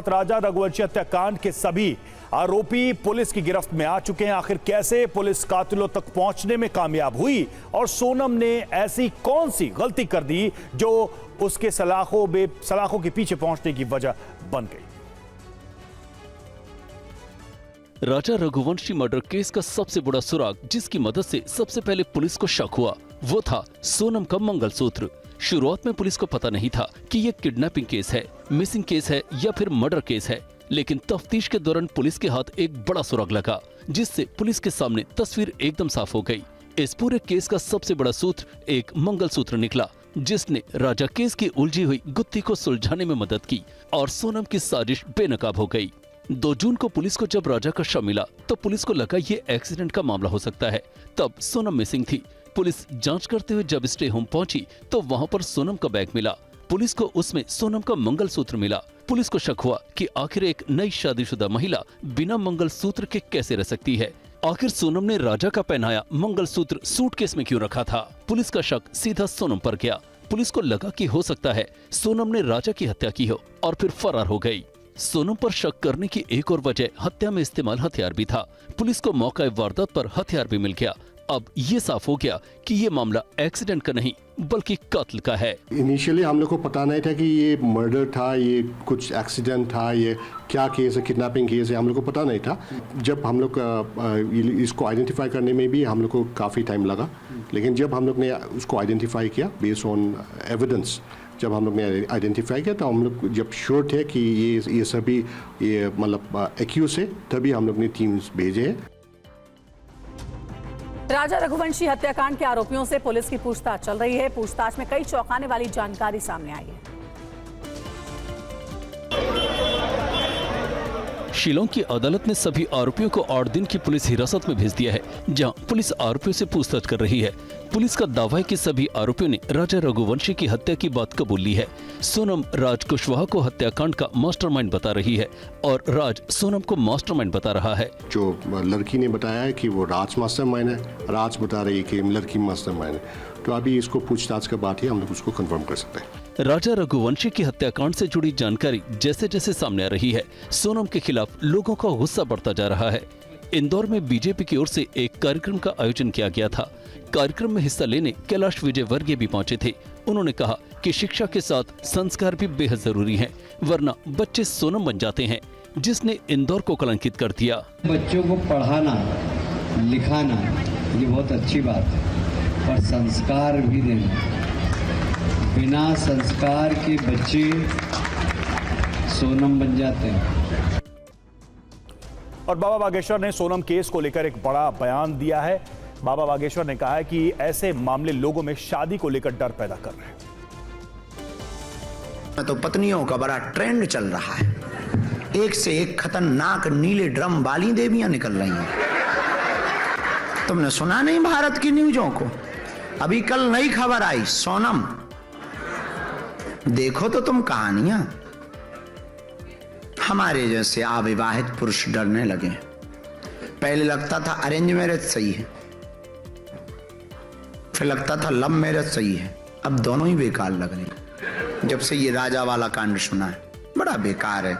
साथ राजा रघुवंशी हत्याकांड के सभी आरोपी पुलिस की गिरफ्त में आ चुके हैं। आखिर कैसे पुलिस कातिलों तक पहुंचने में कामयाब हुई और सोनम ने ऐसी कौन सी गलती कर दी जो उसके सलाखों के पीछे पहुंचने की वजह बन गई। राजा रघुवंशी मर्डर केस का सबसे बड़ा सुराग जिसकी मदद से सबसे पहले पुलिस को शक हुआ वो था सोनम का मंगलसूत्र। शुरुआत में पुलिस को पता नहीं था कि ये किडनैपिंग केस है, मिसिंग केस है या फिर मर्डर केस है, लेकिन तफ्तीश के दौरान पुलिस के हाथ एक बड़ा सुराग लगा जिससे पुलिस के सामने तस्वीर एकदम साफ हो गई। इस पूरे केस का सबसे बड़ा सूत्र एक मंगलसूत्र निकला जिसने राजा केस की उलझी हुई गुत्थी को सुलझाने में मदद की और सोनम की साजिश बेनकाब हो गई। 2 जून को पुलिस को जब राजा का शव मिला तो पुलिस को लगा ये एक्सीडेंट का मामला हो सकता है। तब सोनम मिसिंग थी। पुलिस जांच करते हुए जब स्टे होम पहुंची तो वहां पर सोनम का बैग मिला। पुलिस को उसमें सोनम का मंगलसूत्र मिला। पुलिस को शक हुआ कि आखिर एक नई शादीशुदा महिला बिना मंगलसूत्र के कैसे रह सकती है। आखिर सोनम ने राजा का पहनाया मंगलसूत्र सूटकेस में क्यों रखा था। पुलिस का शक सीधा सोनम पर गया। पुलिस को लगा कि हो सकता है सोनम ने राजा की हत्या की हो और फिर फरार हो गई। सोनम पर शक करने की एक और वजह हत्या में इस्तेमाल हथियार भी था। पुलिस को मौका वारदात पर हथियार भी मिल गया। अब ये साफ हो गया कि ये मामला एक्सीडेंट का नहीं बल्कि कत्ल का है। इनिशियली हम लोग को पता नहीं था कि ये मर्डर था, ये कुछ एक्सीडेंट था, ये क्या केस है, किडनैपिंग केस है, हम लोग को पता नहीं था। जब हम लोग इसको आइडेंटिफाई करने में भी हम लोग को काफ़ी टाइम लगा, लेकिन जब हम लोग ने उसको आइडेंटिफाई किया बेस्ड ऑन एविडेंस, जब हम लोग ने आइडेंटिफाई किया तो हम लोग जब श्योर थे कि ये सभी ये मतलब एक्यूज है, तभी हम लोग ने टीम्स भेजे हैं। राजा रघुवंशी हत्याकांड के आरोपियों से पुलिस की पूछताछ चल रही है। पूछताछ में कई चौंकाने वाली जानकारी सामने आई है। शिलोंग की अदालत ने सभी आरोपियों को 8 दिन की पुलिस हिरासत में भेज दिया है, जहां पुलिस आरोपियों से पूछताछ कर रही है। पुलिस का दावा है कि सभी आरोपियों ने राजा रघुवंशी की हत्या की बात कबूल ली है। सोनम राज कुशवाहा को हत्याकांड का मास्टरमाइंड बता रही है और राज सोनम को मास्टरमाइंड बता रहा है। जो लड़की ने बताया है कि वो राज मास्टरमाइंड है, राज बता रही है कि लड़की मास्टरमाइंड है। तो अभी इसको पूछताछ के बाद ही हम लोग उसको कंफर्म कर सकते हैं। राजा रघुवंशी की हत्याकांड से जुड़ी जानकारी जैसे जैसे सामने आ रही है, सोनम के खिलाफ लोगों का गुस्सा बढ़ता जा रहा है। इंदौर में बीजेपी की ओर से एक कार्यक्रम का आयोजन किया गया था। कार्यक्रम में हिस्सा लेने कैलाश विजयवर्गीय भी पहुंचे थे। उन्होंने कहा कि शिक्षा के साथ संस्कार भी बेहद जरूरी हैं, वरना बच्चे सोनम बन जाते हैं, जिसने इंदौर को कलंकित कर दिया। बच्चों को पढ़ाना लिखाना ये बहुत अच्छी बात है, पर संस्कार भी देना। बिना संस्कार के बच्चे सोनम बन जाते हैं। और बाबा बागेश्वर ने सोनम केस को लेकर एक बड़ा बयान दिया है। बाबा बागेश्वर ने कहा है कि ऐसे मामले लोगों में शादी को लेकर डर पैदा कर रहे हैं। तो पत्नियों का बड़ा ट्रेंड चल रहा है, एक से एक खतरनाक नीले ड्रम वाली देवियां निकल रही हैं। तुमने सुना नहीं भारत की न्यूज़ों को? अभी कल नई खबर आई, सोनम, देखो तो तुम कहानियां। हमारे जैसे अविवाहित पुरुष डरने लगे। पहले लगता था अरेंज मैरिज सही है, फिर लगता था लव मैरिज सही है, अब दोनों ही बेकार लग रहे हैं। जब से ये राजा वाला कांड सुना है, बड़ा बेकार है।